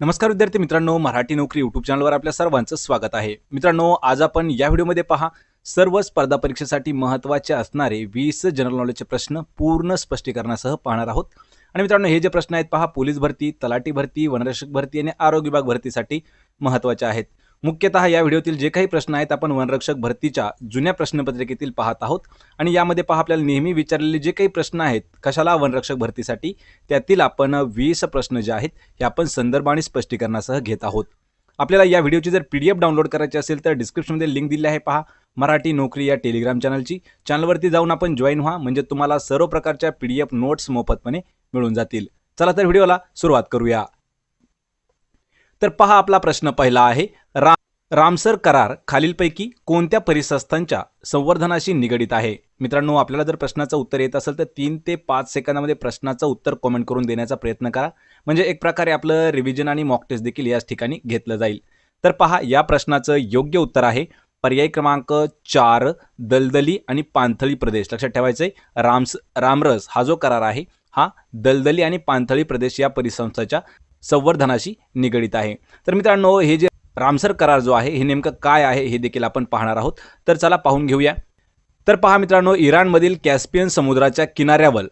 नमस्कार विद्यार्थी मित्रांनो, मराठी नोकरी यूट्यूब चॅनलवर आपल्या सर्वांचं स्वागत आहे. मित्रांनो, आज आपण या व्हिडिओमध्ये पहा सर्व स्पर्धा परीक्षेसाठी महत्त्वाचे असणारे 20 जनरल नॉलेजचे प्रश्न पूर्ण स्पष्टीकरणासह पाहणार आहोत. आणि मित्रांनो, हे जे प्रश्न आहेत पहा पोलीस भरती, तलाठी भरती, वनरक्षक भरती आणि आरोग्य विभाग भरतीसाठी महत्त्वाचे आहेत. मुख्यतः या व्हिडिओतील जे काही प्रश्न आहेत आपण वनरक्षक भरतीच्या जुन्या प्रश्नपत्रिकेतील पाहत आहोत. आणि यामध्ये पहा आपल्याला नेहमी विचारलेले जे काही प्रश्न आहेत कशाला वनरक्षक भरतीसाठी, त्यातील आपण 20 प्रश्न जे आहेत हे आपण संदर्भ आणि स्पष्टीकरणासह घेत आहोत. आपल्याला या व्हिडिओची जर PDF डाउनलोड करायची असेल तर डिस्क्रिप्शनमध्ये लिंक दिली आहे पहा, मराठी नोकरी या टेलिग्राम चॅनलची. चॅनलवरती जाऊन आपण जॉईन व्हा, म्हणजे तुम्हाला सर्व प्रकारच्या PDF नोट्स मोफतपणे मिळून जातील. चला तर व्हिडिओला सुरुवात करूया. तर पहा आपला प्रश्न पहिला आहे, रामसर करार खालीलपैकी कोणत्या परिसंस्थांच्या संवर्धनाशी निगडित आहे? मित्रांनो, आपल्याला जर प्रश्नाचं उत्तर येत असेल तर 3 ते 5 सेकंदामध्ये प्रश्नाचं उत्तर कमेंट करून देण्याचा प्रयत्न करा, म्हणजे एक प्रकारे आपलं रिव्हिजन आणि मॉक टेस्ट देखील याच ठिकाणी घेतलं जाईल. तर पहा या प्रश्नाचं योग्य उत्तर आहे पर्याय क्रमांक 4, दलदली आणि पाणथळी प्रदेश. लक्षात ठेवायचंय, रामरस हा जो करार आहे हा दलदली आणि पाणथळी प्रदेश या परिसंस्थाच्या संवर्धनाशी निगडित आहे. तर मित्रांनो, हे जे रामसर करार जो आहे हे नेमकं काय आहे हे देखील आपण पाहणार आहोत. तर चला पाहून घेऊया. तर पहा मित्रांनो, इराणमधील कॅस्पियन समुद्राच्या किनाऱ्यावर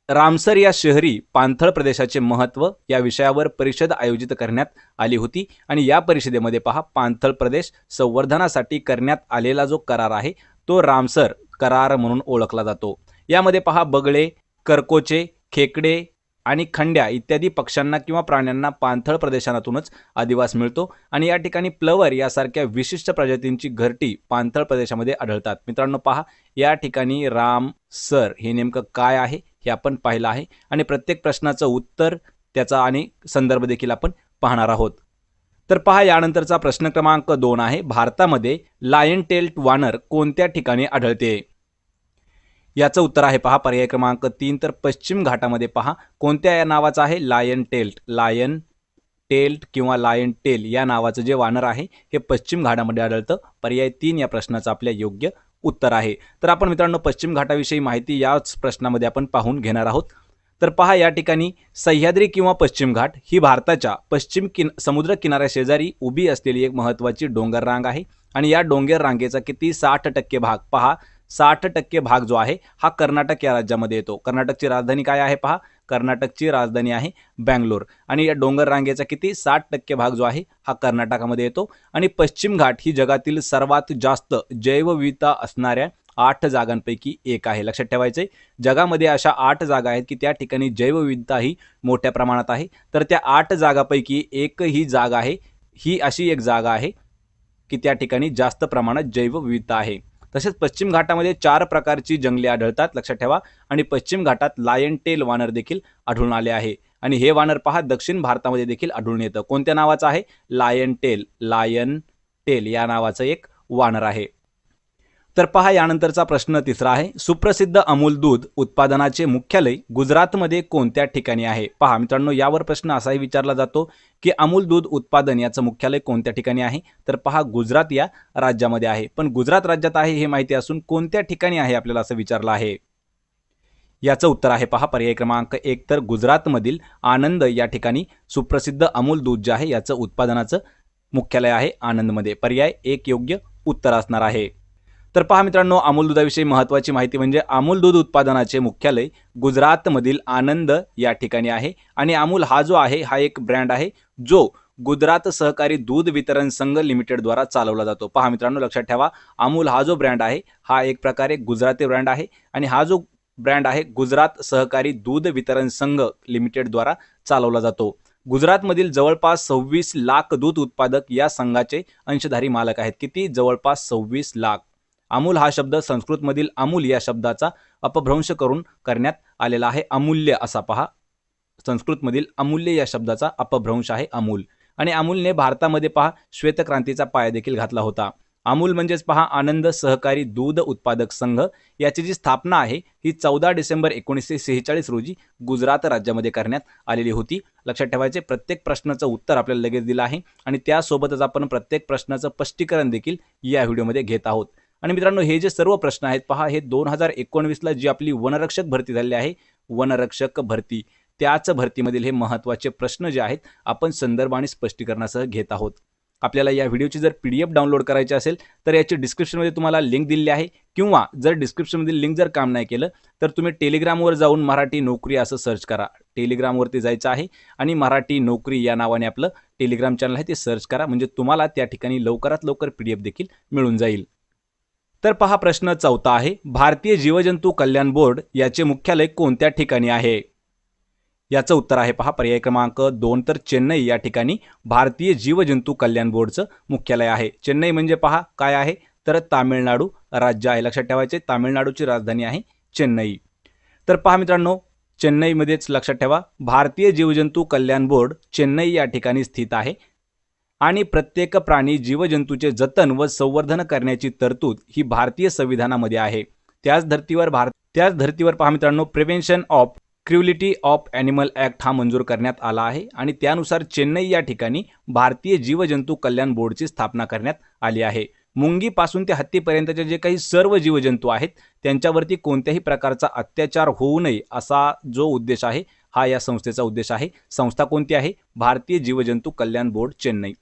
रामसर या शहरी पाणथळ प्रदेशाचे महत्त्व या विषयावर परिषद आयोजित करण्यात आली होती. आणि या परिषदेमध्ये पहा पाणथळ प्रदेश संवर्धनासाठी करण्यात आलेला जो करार आहे तो रामसर करार म्हणून ओळखला जातो. यामध्ये पहा बगळे, करकोचे, खेकडे आणि खंड्या इत्यादी पक्ष्यांना किंवा प्राण्यांना पाणथळ प्रदेशातूनच अधिवास मिळतो. आणि या ठिकाणी प्लवर यासारख्या विशिष्ट प्रजातींची घरटी पाणथळ प्रदेशामध्ये आढळतात. मित्रांनो पहा, या ठिकाणी रामसर हे नेमकं काय आहे हे आपण पाहिलं आहे आणि प्रत्येक प्रश्नाचं उत्तर त्याचा आणि संदर्भ देखील आपण पाहणार आहोत. तर पहा यानंतरचा प्रश्न क्रमांक 2 आहे, भारतामध्ये लायन टेल्ड वानर कोणत्या ठिकाणी आढळते? याचं उत्तर आहे पहा पर्याय क्रमांक 3, तर पश्चिम घाटामध्ये पहा कोणत्या या नावाचं आहे, लायन टेल्ड किंवा लायन टेल या नावाचं जे वानर आहे हे पश्चिम घाटामध्ये आढळतं. पर्याय 3 या प्रश्नाचं आपल्या योग्य उत्तर आहे. तर आपण मित्रांनो पश्चिम घाटाविषयी माहिती याच प्रश्नामध्ये आपण पाहून घेणार आहोत. तर पहा या ठिकाणी सह्याद्री किंवा पश्चिम घाट ही भारताच्या पश्चिम समुद्र किनाऱ्याशेजारी उभी असलेली एक महत्त्वाची डोंगर रांग आहे. आणि या डोंगर रांगेचा किती 60% भाग पहा, 60% भाग जो आहे हा कर्नाटक या राज्यामध्ये येतो. कर्नाटकची राजधानी काय आहे पहा, कर्नाटकची राजधानी आहे बँगलोर. आणि या डोंगर रांगेचा किती 60% भाग जो आहे हा कर्नाटकामध्ये येतो. आणि पश्चिम घाट ही जगातील सर्वात जास्त जैवविविधता असणाऱ्या 8 जागांपैकी एक आहे. लक्षात ठेवायचे, जगामध्ये अशा 8 जागा आहेत की त्या ठिकाणी जैवविविधता ही मोठ्या प्रमाणात आहे. तर त्या 8 जागापैकी एक ही जागा आहे, ही अशी एक जागा आहे की त्या ठिकाणी जास्त प्रमाणात जैवविविधता आहे. तसेच पश्चिम घाटामध्ये 4 प्रकारची जंगले आढळतात. लक्षात ठेवा. आणि पश्चिम घाटात लायन टेल वानर देखील आढळून आले आहे. आणि हे वानर पहा दक्षिण भारतामध्ये देखील आढळून येतं. कोणत्या नावाचं आहे, लायन टेल या नावाचं एक वानर आहे. तर पहा यानंतरचा प्रश्न तिसरा आहे, सुप्रसिद्ध अमूल दूध उत्पादनाचे मुख्यालय गुजरातमध्ये कोणत्या ठिकाणी आहे? पहा मित्रांनो, यावर प्रश्न असाही विचारला जातो की अमूल दूध उत्पादन याचं मुख्यालय कोणत्या ठिकाणी आहे? तर पहा गुजरात या राज्यामध्ये आहे. पण गुजरात राज्यात आहे हे माहिती असून कोणत्या ठिकाणी आहे आपल्याला असं विचारलं आहे. याचं उत्तर आहे पहा पर्याय क्रमांक 1, तर गुजरातमधील आनंद या ठिकाणी सुप्रसिद्ध अमूल दूध जे आहे याचं उत्पादनाचं मुख्यालय आहे आनंदमध्ये. पर्याय 1 योग्य उत्तर असणार आहे. तर पहा मित्रांनो, अमूल दुधाविषयी महत्त्वाची माहिती म्हणजे अमूल दूध उत्पादनाचे मुख्यालय गुजरातमधील आनंद या ठिकाणी आहे. आणि अमूल हा जो आहे हा एक ब्रँड आहे जो गुजरात सहकारी दूध वितरण संघ लिमिटेडद्वारा चालवला जातो. पहा मित्रांनो लक्षात ठेवा, अमूल हा जो ब्रँड आहे हा एक प्रकारे गुजराती ब्रँड आहे. आणि हा जो ब्रँड आहे गुजरात सहकारी दूध वितरण संघ लिमिटेडद्वारा चालवला जातो. गुजरातमधील जवळपास 26 लाख दूध उत्पादक या संघाचे अंशधारी मालक आहेत. किती? जवळपास 26 लाख. अमूल हा शब्द संस्कृतमधील अमूल या शब्दाचा अपभ्रंश करून करण्यात आलेला आहे. अमूल्य असा पहा, संस्कृतमधील अमूल्य या शब्दाचा अपभ्रंश आहे अमूल. आणि अमूलने भारतामध्ये पहा श्वेतक्रांतीचा पाया देखील घातला होता. अमूल म्हणजेच पहा आनंद सहकारी दूध उत्पादक संघ. याची जी स्थापना आहे ही 14 डिसेंबर 1946 रोजी गुजरात राज्यामध्ये करण्यात आलेली होती. लक्षात ठेवायचे, प्रत्येक प्रश्नाचं उत्तर आपल्याला लगेच दिलं आहे आणि त्यासोबतच आपण प्रत्येक प्रश्नाचं स्पष्टीकरण देखील या व्हिडिओमध्ये घेत आहोत. आणि मित्रांनो, हे जे सर्व प्रश्न आहेत पहा हे 2019ला जी आपली वनरक्षक भरती झाली आहे, वनरक्षक भरती त्याच भरतीमधील हे महत्त्वाचे प्रश्न जे आहेत आपण संदर्भ आणि स्पष्टीकरणासह घेत आहोत. आपल्याला या व्हिडिओची जर PDF डाउनलोड करायची असेल तर याची डिस्क्रिप्शनमध्ये तुम्हाला लिंक दिलेली आहे, किंवा जर डिस्क्रिप्शनमधील लिंक जर काम नाही केलं तर तुम्ही टेलिग्रामवर जाऊन मराठी नोकरी असं सर्च करा. टेलिग्रामवरती जायचं आहे आणि मराठी नोकरी या नावाने आपलं टेलिग्राम चॅनल आहे ते सर्च करा, म्हणजे तुम्हाला त्या ठिकाणी लवकरात लवकर PDF देखील मिळून जाईल. तर पहा प्रश्न 14 आहे, भारतीय जीवजंतू कल्याण बोर्ड याचे मुख्यालय कोणत्या ठिकाणी आहे? याचं उत्तर आहे पहा पर्याय क्रमांक 2 तर चेन्नई या ठिकाणी भारतीय जीवजंतू कल्याण बोर्डचं मुख्यालय आहे. चेन्नई म्हणजे पहा काय आहे तर तामिळनाडू राज्य आहे. लक्षात ठेवायचे, तामिळनाडूची राजधानी आहे चेन्नई. तर पहा मित्रांनो, चेन्नईमध्येच लक्षात ठेवा, भारतीय जीवजंतू कल्याण बोर्ड चेन्नई या ठिकाणी स्थित आहे आणि प्रत्येक प्राणी जीवजंतूचे जतन व संवर्धन करण्याची तरतूद ही भारतीय संविधानामध्ये आहे. त्याच धर्तीवर पहा मित्रांनो, prevention of cruelty of animal act हा मंजूर करण्यात आला आहे आणि त्यानुसार चेन्नई या ठिकाणी भारतीय जीवजंतू कल्याण बोर्डची स्थापना करण्यात आली आहे. मुंगीपासून ते हत्तीपर्यंतचे जे काही सर्व जीवजंतू आहेत त्यांच्यावरती कोणत्याही प्रकारचा अत्याचार होऊ नये असा जो उद्देश आहे हा या संस्थेचा उद्देश आहे. संस्था कोणती आहे? भारतीय जीवजंतू कल्याण बोर्ड चेन्नई.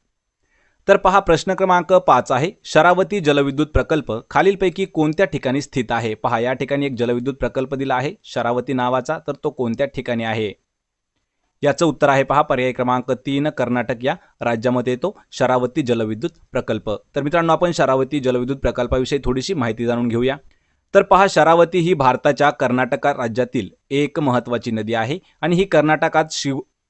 तर पहा प्रश्न क्रमांक 5 आहे, शरावती जलविद्युत प्रकल्प खालीलपैकी कोणत्या ठिकाणी स्थित आहे? पहा या ठिकाणी एक जलविद्युत प्रकल्प दिला आहे शरावती नावाचा, तर तो कोणत्या ठिकाणी आहे? याचं उत्तर आहे पहा पर्याय क्रमांक 3 कर्नाटक या राज्यामध्ये येतो शरावती जलविद्युत प्रकल्प. तर मित्रांनो, आपण शरावती जलविद्युत प्रकल्पाविषयी थोडीशी माहिती जाणून घेऊया. तर पहा, शरावती ही भारताच्या कर्नाटक राज्यातील एक महत्त्वाची नदी आहे आणि ही कर्नाटकात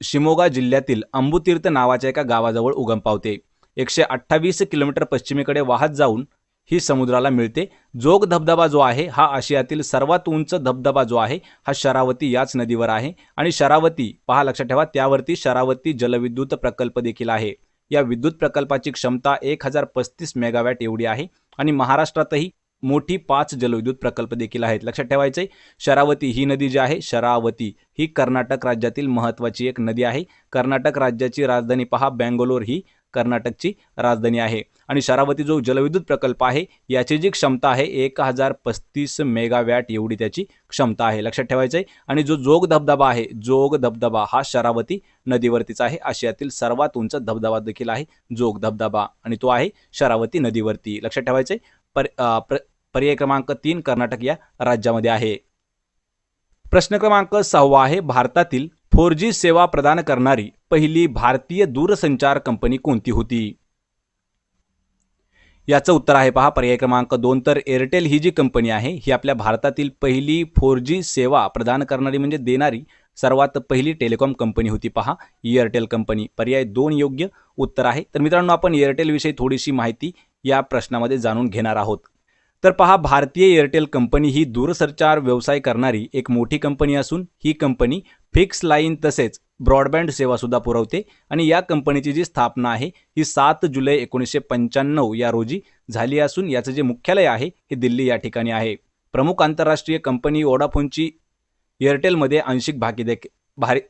शिमोगा जिल्ह्यातील अंबुतीर्थ नावाच्या एका गावाजवळ उगम पावते. 128 किलोमीटर पश्चिमेकडे वाहत जाऊन ही समुद्राला मिळते. जोग धबधबा जो आहे हा आशियातील सर्वात उंच धबधबा जो आहे हा शरावती याच नदीवर आहे आणि शरावती पहा लक्षात ठेवा त्यावरती शरावती जलविद्युत प्रकल्प देखील आहे. या विद्युत प्रकल्पाची क्षमता 1035 मेगावॅट एवढी आहे आणि महाराष्ट्रातही मोठी 5 जलविद्युत प्रकल्प देखील आहेत. लक्षात ठेवायचे, शरावती ही नदी जी आहे शरावती ही कर्नाटक राज्यातील महत्त्वाची एक नदी आहे. कर्नाटक राज्याची राजधानी पहा बेंगलोर ही कर्नाटकची राजधानी आहे आणि शरावती जो जलविद्युत प्रकल्प आहे याची जी क्षमता आहे 1035 मेगावॅट एवढी त्याची क्षमता आहे. लक्षात ठेवायचं आहे. आणि जो जोग धबधबा आहे, जोग धबधबा हा शरावती नदीवरतीच आहे. आशियातील सर्वात उंच धबधबा देखील आहे जोग धबधबा आणि तो आहे शरावती नदीवरती. लक्षात ठेवायचं आहे. पर्याय क्रमांक 3 कर्नाटक या राज्यामध्ये आहे. प्रश्न क्रमांक 6 आहे, भारतातील 4G सेवा प्रदान करणारी पहिली भारतीय दूरसंचार कंपनी कोणती होती? याचं उत्तर आहे पहा पर्याय क्रमांक 2 तर एअरटेल ही जी कंपनी आहे ही आपल्या भारतातील पहिली 4G सेवा प्रदान करणारी म्हणजे देणारी सर्वात पहिली टेलिकॉम कंपनी होती. पहा एअरटेल कंपनी. पर्याय 2 योग्य उत्तर आहे. तर मित्रांनो, आपण एअरटेल विषयी थोडीशी माहिती या प्रश्नामध्ये जाणून घेणार आहोत. तर पहा, भारतीय एअरटेल कंपनी ही दूरसंचार व्यवसाय करणारी एक मोठी कंपनी असून ही कंपनी फिक्स लाईन तसेच ब्रॉडबँड सेवा सुद्धा पुरवते आणि या कंपनीची जी स्थापना आहे ही 7 जुलै 1995 या रोजी झाली असून याचं जे मुख्यालय आहे हे दिल्ली या ठिकाणी आहे. प्रमुख आंतरराष्ट्रीय कंपनी वोडाफोनची एअरटेलमध्ये आंशिक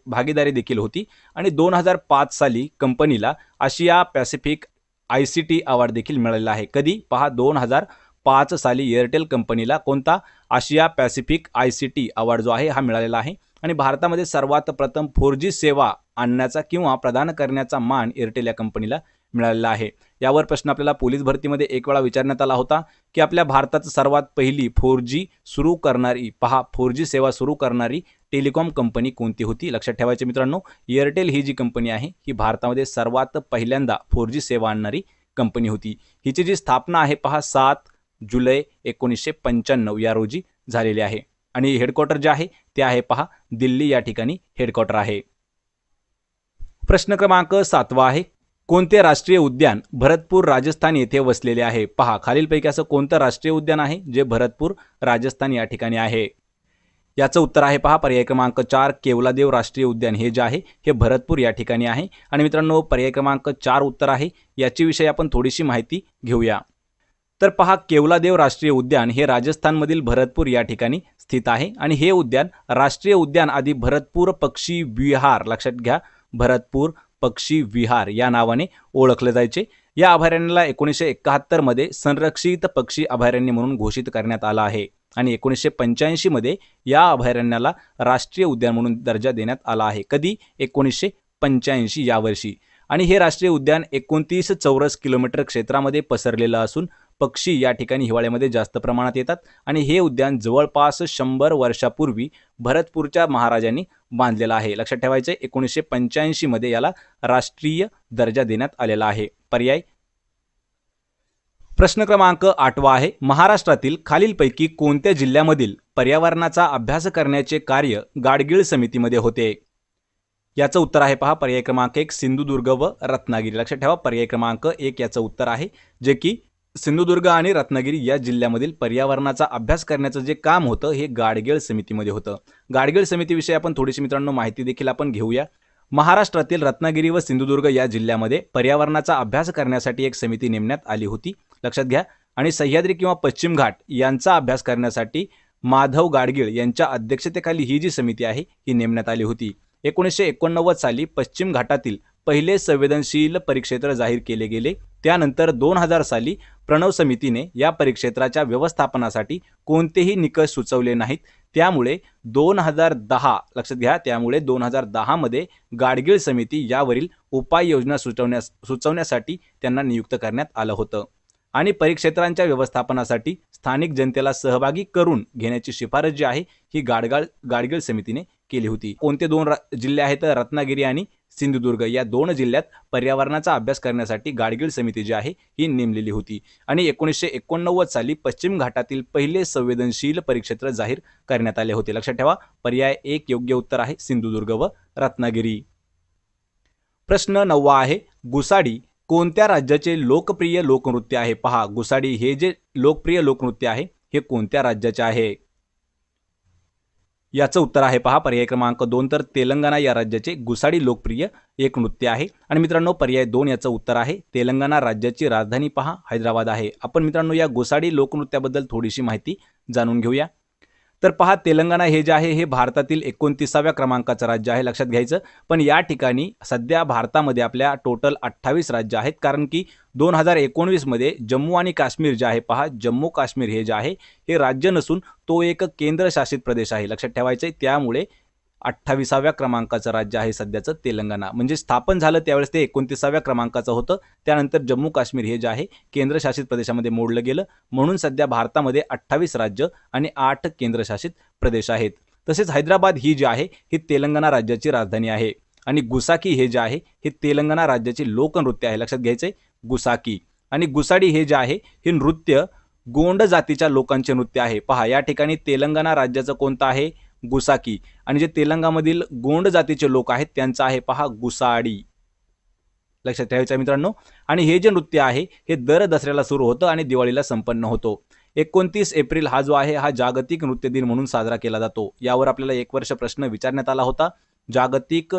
भागीदारी देखील होती आणि 2005 साली कंपनीला आशिया पॅसिफिक ICT अवॉर्ड देखील मिळालेला आहे. कधी? पहा 2005 साली एअरटेल कंपनीला कोणता आशिया पॅसिफिक ICT अवॉर्ड जो आहे हा मिळालेला आहे आणि भारतामध्ये सर्वात प्रथम 4G सेवा आणण्याचा किंवा प्रदान करण्याचा मान एअरटेल या कंपनीला मिळालेला आहे. यावर प्रश्न आपल्याला पोलीस भरतीमध्ये एक वेळा विचारण्यात आला होता की आपल्या भारतात सर्वात पहिली 4G सुरू करणारी 4G सेवा सुरू करणारी टेलिकॉम कंपनी कोणती होती? लक्षात ठेवायचे मित्रांनो, एअरटेल ही जी कंपनी आहे ही भारतामध्ये सर्वात पहिल्यांदा 4G सेवा आणणारी कंपनी होती. हिची जी स्थापना आहे पहा 7 जुलै 1995 या रोजी झालेली आहे आणि हेडक्वार्टर जे आहे ते आहे पहा दिल्ली या ठिकाणी हेडक्वार्टर आहे. प्रश्न क्रमांक 7 आहे, कोणते राष्ट्रीय उद्यान भरतपूर राजस्थान येथे वसलेले आहे? पहा खालीलपैकी असं कोणतं राष्ट्रीय उद्यान आहे जे भरतपूर राजस्थान या ठिकाणी आहे? याचं उत्तर आहे पहा पर्याय क्रमांक 4 केवलादेव राष्ट्रीय उद्यान. हे जे आहे हे भरतपूर या ठिकाणी आहे. आणि मित्रांनो, पर्याय क्रमांक 4 उत्तर आहे. याची विषयी आपण थोडीशी माहिती घेऊया. तर पहा, केवलादेव राष्ट्रीय उद्यान हे राजस्थानमधील भरतपूर या ठिकाणी स्थित आहे आणि हे उद्यान राष्ट्रीय उद्यान आधी भरतपूर पक्षी विहार, लक्षात घ्या, भरतपूर पक्षी विहार या नावाने ओळखले जायचे. या अभयारण्याला 1971 मध्ये संरक्षित पक्षी अभयारण्य म्हणून घोषित करण्यात आलं आहे. आणि 1985 मध्ये या अभयारण्याला राष्ट्रीय उद्यान म्हणून दर्जा देण्यात आला आहे. कधी? 1985 या वर्षी. आणि हे राष्ट्रीय उद्यान 29 चौरस किलोमीटर क्षेत्रामध्ये पसरलेलं असून पक्षी या ठिकाणी हिवाळ्यामध्ये जास्त प्रमाणात येतात आणि हे उद्यान जवळपास 100 वर्षापूर्वी भरतपूरच्या महाराजांनी बांधलेलं आहे. लक्षात ठेवायचं आहे 1985 मध्ये याला राष्ट्रीय दर्जा देण्यात आलेला आहे. पर्याय प्रश्न क्रमांक 8 आहे, महाराष्ट्रातील खालीलपैकी कोणत्या जिल्ह्यामधील पर्यावरणाचा अभ्यास करण्याचे कार्य गाडगीळ समितीमध्ये होते? याचं उत्तर आहे पहा पर्याय क्रमांक 1 सिंधुदुर्ग व रत्नागिरी. लक्षात ठेवा पर्याय क्रमांक 1 याचं उत्तर आहे, जे की सिंधुदुर्ग आणि रत्नागिरी या जिल्ह्यामधील पर्यावरणाचा अभ्यास करण्याचं जे काम होतं हे गाडगीळ समितीमध्ये होतं. गाडगीळ समितीविषयी आपण थोडीशी मित्रांनो माहिती देखील आपण घेऊया. महाराष्ट्रातील रत्नागिरी व सिंधुदुर्ग या जिल्ह्यामध्ये पर्यावरणाचा अभ्यास करण्यासाठी एक समिती नेमण्यात आली होती. लक्षात घ्या. आणि सह्याद्री किंवा पश्चिम घाट यांचा अभ्यास करण्यासाठी माधव गाडगीळ यांच्या अध्यक्षतेखाली ही जी समिती आहे ही नेमण्यात आली होती. 1989 साली पश्चिम घाटातील पहिले संवेदनशील परिक्षेत्र जाहीर केले गेले. त्यानंतर 2000 साली प्रणव समितीने या परिक्षेत्राच्या व्यवस्थापनासाठी कोणतेही निकष सुचवले नाहीत. त्यामुळे 2010 लक्षात घ्या, त्यामुळे 2010 मध्ये गाडगीळ समिती यावरील उपाययोजना सुचवण्यासाठी त्यांना नियुक्त करण्यात आलं होतं. आणि परिक्षेत्रांच्या व्यवस्थापनासाठी स्थानिक जनतेला सहभागी करून घेण्याची शिफारस जी आहे ही गाडगीळ समितीने केली होती. कोणते दोन जिल्हे आहेत? रत्नागिरी आणि सिंधुदुर्ग या दोन जिल्ह्यात पर्यावरणाचा अभ्यास करण्यासाठी गाडगीळ समिती जी आहे ही नेमलेली होती. आणि 1989 साली पश्चिम घाटातील पहिले संवेदनशील परिक्षेत्र जाहीर करण्यात आले होते. लक्षात ठेवा पर्याय 1 योग्य उत्तर आहे सिंधुदुर्ग व रत्नागिरी. प्रश्न 9 आहे, गुसाडी कोणत्या राज्याचे लोकप्रिय लोकनृत्य आहे? पहा गुसाडी हे जे लोकप्रिय लोकनृत्य आहे हे कोणत्या राज्याचे आहे? याचं उत्तर आहे पहा पर्याय क्रमांक 2 तर तेलंगणा या राज्याचे गुसाडी लोकप्रिय एक नृत्य आहे. आणि मित्रांनो पर्याय 2 याचं उत्तर आहे तेलंगणा राज्याची राजधानी पहा हैदराबाद आहे. आपण मित्रांनो या गुसाडी लोकनृत्याबद्दल थोडीशी माहिती जाणून घेऊया. तर पहा तेलंगणा हे जे आहे हे भारतातील 29व्या क्रमांकाचं राज्य आहे. लक्षात घ्यायचं. पण या ठिकाणी सध्या भारतामध्ये आपल्या टोटल 28 राज्य आहेत, कारण की 2019 मध्ये जम्मू आणि काश्मीर जे आहे पहा जम्मू काश्मीर हे जे आहे हे राज्य नसून तो एक केंद्रशासित प्रदेश आहे. लक्षात ठेवायचं आहे. त्यामुळे 28व्या क्रमांकाचं राज्य आहे सध्याचं तेलंगणा. म्हणजे स्थापन झालं त्यावेळेस ते 29व्या क्रमांकाचं होतं. त्यानंतर जम्मू काश्मीर हे जे आहे केंद्रशासित प्रदेशामध्ये मोडलं गेलं. म्हणून सध्या भारतामध्ये 28 राज्य आणि 8 केंद्रशासित प्रदेश आहेत. तसेच हैदराबाद ही जी आहे ही तेलंगणा राज्याची राजधानी आहे. आणि गुसाकी हे जे आहे हे तेलंगणा राज्याचे लोकनृत्य आहे. लक्षात घ्यायचंय गुसाकी. आणि गुसाडी हे जे आहे हे नृत्य गोंड जातीच्या लोकांचे नृत्य आहे. पहा या ठिकाणी तेलंगणा राज्याचं कोणतं आहे? गुसाकी. आणि जे तेलंगणामधील गोंड जातीचे लोक आहेत त्यांचं आहे पहा गुसाडी. लक्षात ठेवायचं मित्रांनो. आणि हे जे नृत्य आहे हे दर दसऱ्याला सुरू होतं आणि दिवाळीला संपन्न होतो. 29 एप्रिल हा जो आहे हा जागतिक नृत्य दिन म्हणून साजरा केला जातो. यावर आपल्याला एक वर्ष प्रश्न विचारण्यात आला होता. जागतिक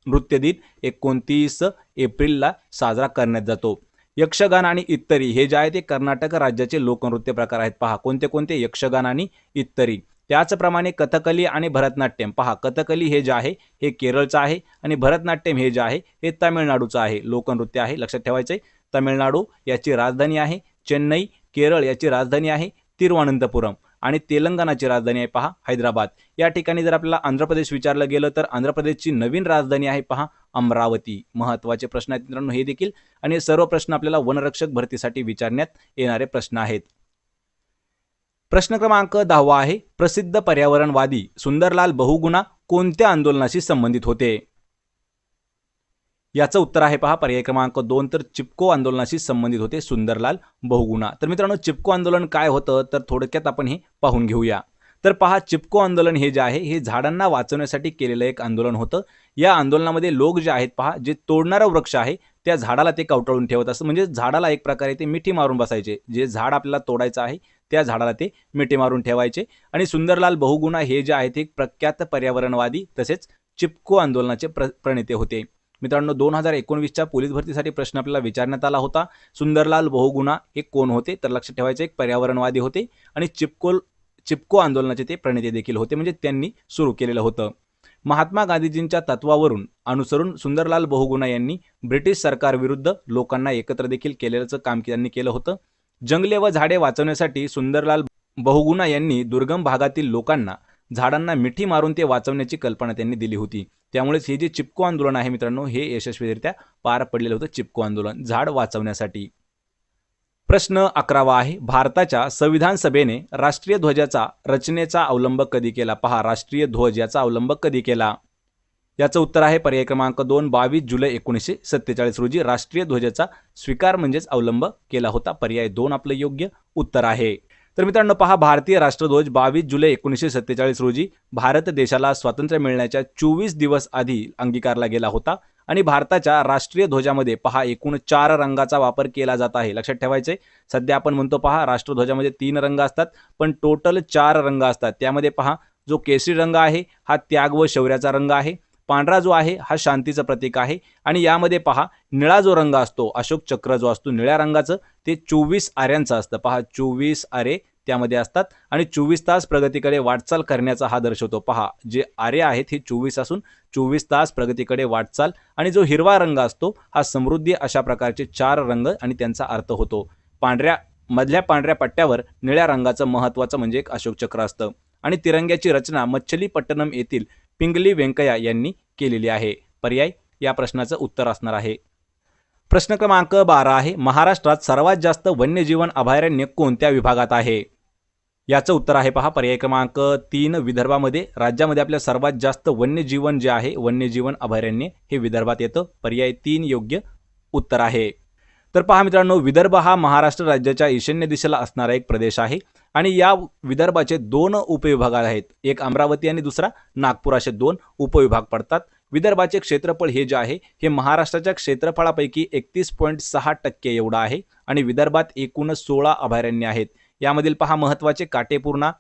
नृत्य दिन 29 एप्रिलला साजरा करण्यात जातो. यक्षगान आणि इत्तरी हे जे आहे ते कर्नाटक राज्याचे लोकनृत्य प्रकार आहेत. पहा कोणते कोणते? यक्षगान आणि इत्तरी. त्याचप्रमाणे कथकली आणि भरतनाट्यम. पहा कथकली हे जे आहे हे केरळचं आहे आणि भरतनाट्यम हे जे आहे हे तामिळनाडूचं आहे लोकनृत्य आहे. लक्षात ठेवायचं आहे. तामिळनाडू याची राजधानी आहे चेन्नई. केरळ याची राजधानी आहे तिरुवनंतपुरम. आणि तेलंगणाची राजधानी आहे पहा हैदराबाद. या ठिकाणी जर आपल्याला आंध्र प्रदेश विचारलं गेलं तर आंध्र प्रदेशची नवीन राजधानी आहे पहा अमरावती. महत्त्वाचे प्रश्न आहेत मित्रांनो हे देखील. आणि सर्व प्रश्न आपल्याला वनरक्षक भरतीसाठी विचारण्यात येणारे प्रश्न आहेत. प्रश्न क्रमांक 10 आहे, प्रसिद्ध पर्यावरणवादी सुंदरलाल बहुगुणा कोणत्या आंदोलनाशी संबंधित होते? याचं उत्तर आहे पहा पर्याय क्रमांक 2 तर चिपको आंदोलनाशी संबंधित होते सुंदरलाल बहुगुणा. तर मित्रांनो चिपको आंदोलन काय होतं तर थोडक्यात आपण हे पाहून घेऊया. तर पहा चिपको आंदोलन हे जे आहे हे झाडांना वाचवण्यासाठी केलेलं एक आंदोलन होतं. या आंदोलनामध्ये लोक जे आहेत पहा जे तोडणारा वृक्ष आहे त्या झाडाला ते कवटाळून ठेवत असतं. म्हणजे झाडाला एक प्रकारे ते मिठी मारून बसायचे. जे झाड आपल्याला तोडायचं आहे त्या झाडाला ते मिठी मारून ठेवायचे. आणि सुंदरलाल बहुगुणा हे जे आहेत ते प्रख्यात पर्यावरणवादी तसेच चिपको आंदोलनाचे प्रणेते होते. मित्रांनो 2019च्या पोलीस भरतीसाठी प्रश्न आपल्याला विचारण्यात आला होता. सुंदरलाल बहुगुणा हे कोण होते? तर लक्षात ठेवायचे एक पर्यावरणवादी होते आणि चिपको आंदोलनाचे ते प्रणेते देखील होते. म्हणजे त्यांनी सुरू केलेलं होतं. महात्मा गांधीजींच्या तत्वावरून अनुसरून सुंदरलाल बहुगुणा यांनी ब्रिटिश सरकारविरुद्ध लोकांना एकत्र देखील केलेलं काम त्यांनी केलं होतं. जंगले व झाडे वाचवण्यासाठी सुंदरलाल बहुगुणा यांनी दुर्गम भागातील लोकांना झाडांना मिठी मारून ते वाचवण्याची कल्पना त्यांनी दिली होती. त्यामुळेच हे जे चिपको आंदोलन आहे मित्रांनो, हे यशस्वीरित्या पार पडलेलं होतं. चिपको आंदोलन झाड वाचवण्यासाठी. प्रश्न 11वा आहे, भारताच्या संविधान सभेने राष्ट्रीय ध्वजाचा रचनेचा अवलंब कधी केला? पहा, राष्ट्रीय ध्वज याचा अवलंब कधी केला? याचं उत्तर आहे पर्याय क्रमांक 2, 22 जुलै 1947 रोजी राष्ट्रीय ध्वजाचा स्वीकार म्हणजेच अवलंब केला होता. पर्याय 2 आपलं योग्य उत्तर आहे. तर मित्रांनो पहा, भारतीय राष्ट्रध्वज 22 जुलै 1947 रोजी भारत देशाला स्वातंत्र्य मिळण्याच्या 24 दिवस आधी अंगीकारला गेला होता आणि भारताच्या राष्ट्रीय ध्वजामध्ये पहा एकूण 4 रंगाचा वापर केला जात आहे. लक्षात ठेवायचे, सध्या आपण म्हणतो पहा राष्ट्रध्वजामध्ये 3 रंग असतात, पण टोटल 4 रंग असतात. त्यामध्ये पहा जो केसरी रंग आहे हा त्याग व शौर्याचा रंग आहे, पांढरा जो आहे हा शांतीचं प्रतीक आहे आणि यामध्ये पहा निळा जो रंग असतो, अशोक चक्र जो असतो निळ्या रंगाचं, ते 24 आऱ्यांचं असतं. पहा 24 आरे त्यामध्ये असतात आणि 24 तास प्रगतीकडे वाटचाल करण्याचा हा दर्शवतो. पहा जे आरे आहेत हे 24 असून 24 तास प्रगतीकडे वाटचाल, आणि जो हिरवा रंग असतो हा समृद्धी, अशा प्रकारचे 4 रंग आणि त्यांचा अर्थ होतो. मधल्या पांढऱ्या पट्ट्यावर निळ्या रंगाचं महत्त्वाचं म्हणजे एक अशोक चक्र असतं आणि तिरंग्याची रचना मच्छलीपट्टणम येथील पिंगली व्यंकय्या यांनी केलेली आहे. पर्याय या प्रश्नाचं उत्तर असणार आहे. प्रश्न क्रमांक 12 आहे, महाराष्ट्रात सर्वात जास्त वन्यजीवन अभयारण्य कोणत्या विभागात आहे? याचं उत्तर आहे पहा पर्याय क्रमांक 3, विदर्भामध्ये. राज्यामध्ये आपल्या सर्वात जास्त वन्यजीवन जे आहे, वन्यजीवन अभयारण्य हे विदर्भात येतं. पर्याय 3 योग्य उत्तर आहे. तर पहा मित्रांनो, विदर्भ हा महाराष्ट्र राज्याच्या ईशान्य दिशेला असणारा एक प्रदेश आहे आणि या विदर्भाचे 2 उपविभाग आहेत. एक अमरावती आणि दुसरा नागपूर, असे 2 उपविभाग पडतात. विदर्भाचे क्षेत्रफळ हे जे आहे हे महाराष्ट्राच्या क्षेत्रफळापैकी 31.6% एवढं आहे आणि विदर्भात एकूण 16 अभयारण्य आहेत. यामधील पहा महत्त्वाचे काटेपूर्णा,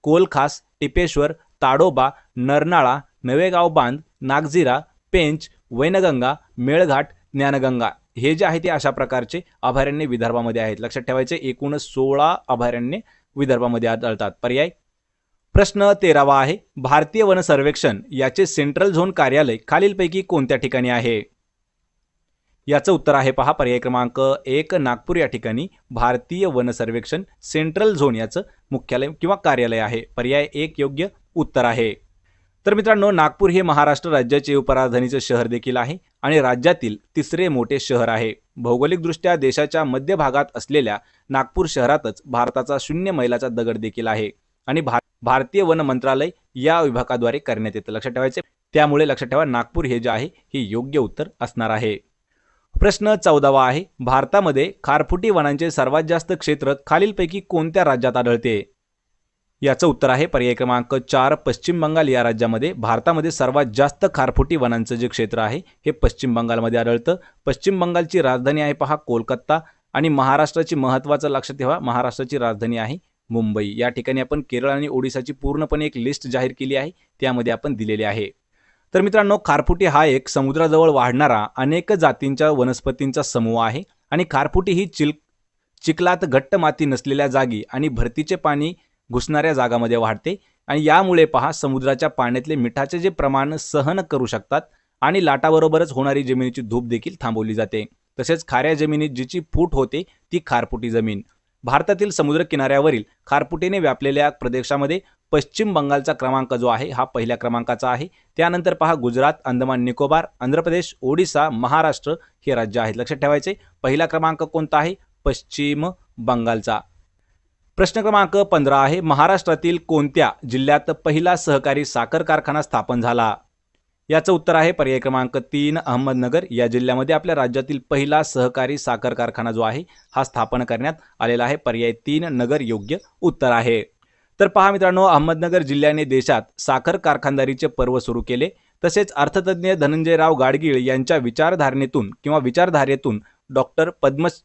कोलखास, टिपेश्वर, ताडोबा, नरनाळा, नवेगाव बांध, नागझिरा, पेंच, वैनगंगा, मेळघाट, ज्ञानगंगा हे जे आहे ते अशा प्रकारचे अभयारण्य विदर्भामध्ये आहेत. लक्षात ठेवायचे, एकूण 16 अभयारण्य विदर्भामध्ये आढळतात. पर्याय. प्रश्न 13वा आहे, भारतीय वन सर्वेक्षण याचे सेंट्रल झोन कार्यालय खालीलपैकी कोणत्या ठिकाणी आहे? याचं उत्तर आहे पहा पर्याय क्रमांक 1, नागपूर या ठिकाणी भारतीय वन सर्वेक्षण सेंट्रल झोन याचं मुख्यालय किंवा कार्यालय आहे. पर्याय 1 योग्य उत्तर आहे. तर मित्रांनो, नागपूर हे महाराष्ट्र राज्याचे उपराजधानीचे शहर देखील आहे आणि राज्यातील 3रे मोठे शहर आहे. भौगोलिकदृष्ट्या देशाच्या मध्य भागात असलेल्या नागपूर शहरातच भारताचा 0 मैलाचा दगड देखील आहे आणि भारतीय वन मंत्रालय या विभागाद्वारे करण्यात येतं. लक्षात ठेवायचे, त्यामुळे लक्षात ठेवा नागपूर हे जे आहे हे योग्य उत्तर असणार आहे. प्रश्न 14वा आहे, भारतामध्ये खारफुटी वनांचे सर्वात जास्त क्षेत्र खालीलपैकी कोणत्या राज्यात आढळते? याचं उत्तर आहे पर्याय क्रमांक 4, पश्चिम बंगाल या राज्यामध्ये भारतामध्ये सर्वात जास्त खारफुटी वनांचं जे क्षेत्र आहे हे पश्चिम बंगालमध्ये आढळतं. पश्चिम बंगालची राजधानी आहे पहा कोलकाता आणि महाराष्ट्राची महत्त्वाचं लक्षात ठेवा, महाराष्ट्राची राजधानी आहे मुंबई. या ठिकाणी आपण केरळ आणि ओडिसाची पूर्णपणे एक लिस्ट जाहीर केली आहे, त्यामध्ये आपण दिलेले आहे. तर मित्रांनो, खारफुटी हा एक समुद्राजवळ वाढणारा अनेक जातींच्या वनस्पतींचा समूह आहे आणि खारफुटी ही चिखलात घट्ट माती नसलेल्या जागी आणि भरतीचे पाणी घुसणाऱ्या जागामध्ये वाढते आणि यामुळे पहा समुद्राच्या पाण्यातले मिठाचे जे प्रमाण सहन करू शकतात आणि लाटाबरोबरच होणारी जमिनीची धूप देखील थांबवली जाते. तसेच खाऱ्या जमिनीत जिची फूट होते ती खारफुटी जमीन. भारतातील समुद्र किनाऱ्यावरील खारफुटीने व्यापलेल्या प्रदेशामध्ये पश्चिम बंगालचा क्रमांक जो आहे हा पहिल्या क्रमांकाचा आहे. त्यानंतर पहा गुजरात, अंदमान निकोबार, आंध्र प्रदेश, ओडिसा, महाराष्ट्र हे राज्य आहेत. लक्षात ठेवायचे, पहिला क्रमांक कोणता आहे? पश्चिम बंगालचा. प्रश्न क्रमांक 15 आहे, महाराष्ट्रातील कोणत्या जिल्ह्यात पहिला सहकारी साखर कारखाना स्थापन झाला? याचं उत्तर आहे पर्याय क्रमांक 3, अहमदनगर या जिल्ह्यामध्ये आपल्या राज्यातील पहिला सहकारी साखर कारखाना जो आहे हा स्थापन करण्यात आलेला आहे. पर्याय 3 नगर योग्य उत्तर आहे. तर पहा मित्रांनो, अहमदनगर जिल्ह्याने देशात साखर कारखानदारीचे पर्व सुरू केले. तसेच अर्थतज्ञ धनंजयराव गाडगीळ यांच्या विचारधारेतून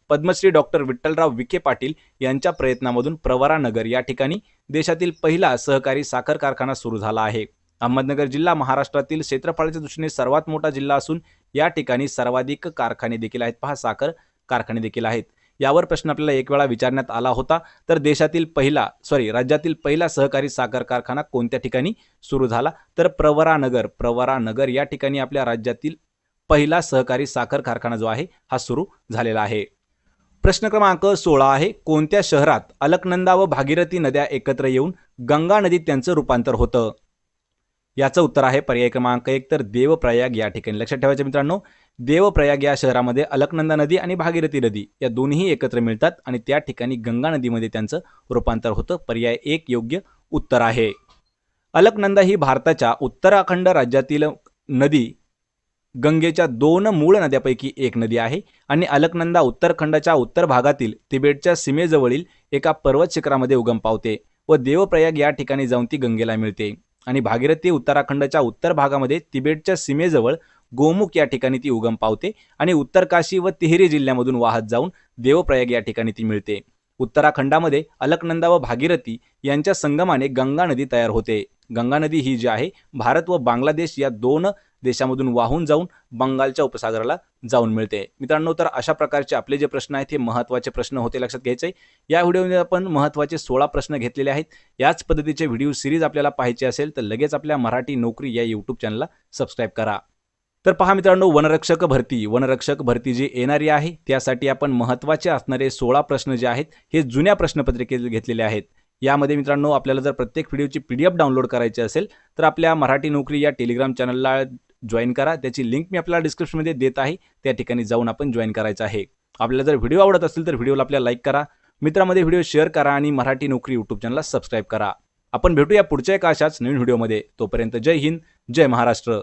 पद्मश्री डॉक्टर विठ्ठलराव विखे पाटील यांच्या प्रयत्नामधून प्रवरानगर या ठिकाणी देशातील पहिला सहकारी साखर कारखाना सुरू झाला आहे. अहमदनगर जिल्हा महाराष्ट्रातील क्षेत्रफळाच्या दृष्टीने सर्वात मोठा जिल्हा असून या ठिकाणी सर्वाधिक कारखाने देखील आहेत. पहा साखर कारखाने देखील आहेत. यावर प्रश्न आपल्याला एक वेळा विचारण्यात आला होता. तर राज्यातील पहिला सहकारी साखर कारखाना कोणत्या ठिकाणी सुरू झाला? तर प्रवरानगर या ठिकाणी आपल्या राज्यातील पहिला सहकारी साखर कारखाना जो आहे हा सुरू झालेला आहे. प्रश्न क्रमांक 16 आहे, कोणत्या शहरात अलकनंदा व भागीरथी नद्या एकत्र येऊन गंगा नदीत त्यांचं रूपांतर होतं? याचं उत्तर आहे पर्याय क्रमांक 1 तर देवप्रयाग या ठिकाणी. लक्षात ठेवायचं मित्रांनो, देवप्रयाग या शहरामध्ये अलकनंदा नदी आणि भागीरथी नदी या दोन्ही एकत्र मिळतात आणि त्या ठिकाणी गंगा नदीमध्ये त्यांचं रूपांतर होतं. पर्याय 1 योग्य उत्तर आहे. अलकनंदा ही भारताच्या उत्तराखंड राज्यातील नदी गंगेच्या 2 मूळ नद्यापैकी एक नदी आहे आणि अलकनंदा उत्तराखंडाच्या उत्तर भागातील तिबेटच्या सीमेजवळील एका पर्वत शिखरामध्ये उगम पावते व देवप्रयाग या ठिकाणी जाऊन ती गंगेला मिळते. आणि भागीरथी उत्तराखंडाच्या उत्तर भागामध्ये तिबेटच्या सीमेजवळ गोमुख या ठिकाणी ती उगम पावते आणि उत्तरकाशी व तिहेरी जिल्ह्यामधून वाहत जाऊन देवप्रयाग या ठिकाणी ती मिळते. उत्तराखंडामध्ये अलकनंदा व भागीरथी यांच्या संगमाने गंगा नदी तयार होते. गंगा नदी ही जी आहे भारत व बांगलादेश या 2 देशामधून वाहून जाऊन बंगालच्या उपसागराला जाऊन मिळते. मित्रांनो, तर अशा प्रकारचे आपले जे प्रश्न आहेत हे महत्त्वाचे प्रश्न होते, लक्षात घ्यायचे. या व्हिडिओमध्ये आपण महत्त्वाचे 16 प्रश्न घेतलेले आहेत. याच पद्धतीचे व्हिडिओ सिरीज आपल्याला पाहायचे असेल तर लगेच आपल्या मराठी नोकरी या यूट्यूब चॅनलला सबस्क्राईब करा. तर पहा मित्रांनो, वनरक्षक भरती जी येणारी आहे त्यासाठी आपण महत्त्वाचे असणारे 16 प्रश्न जे आहेत हे जुन्या प्रश्नपत्रिकेत घेतलेले आहेत. यामध्ये मित्रांनो, आपल्याला जर प्रत्येक व्हिडिओची PDF डाउनलोड करायची असेल तर आपल्या मराठी नोकरी या टेलिग्राम चॅनलला जॉईन करा. त्याची लिंक मी आपल्याला डिस्क्रिप्शनमध्ये देत आहे, त्या ठिकाणी जाऊन आपण जॉईन करायचं आहे. आपल्याला जर व्हिडिओ आवडत असेल तर व्हिडिओला आपल्याला लाईक करा, मित्रांमध्ये व्हिडिओ शेअर करा आणि मराठी नोकरी यूट्यूब चॅनलला सबस्क्राईब करा. आपण भेटूया पुढच्या एका अशाच नवीन व्हिडिओमध्ये. तोपर्यंत जय हिंद, जय महाराष्ट्र.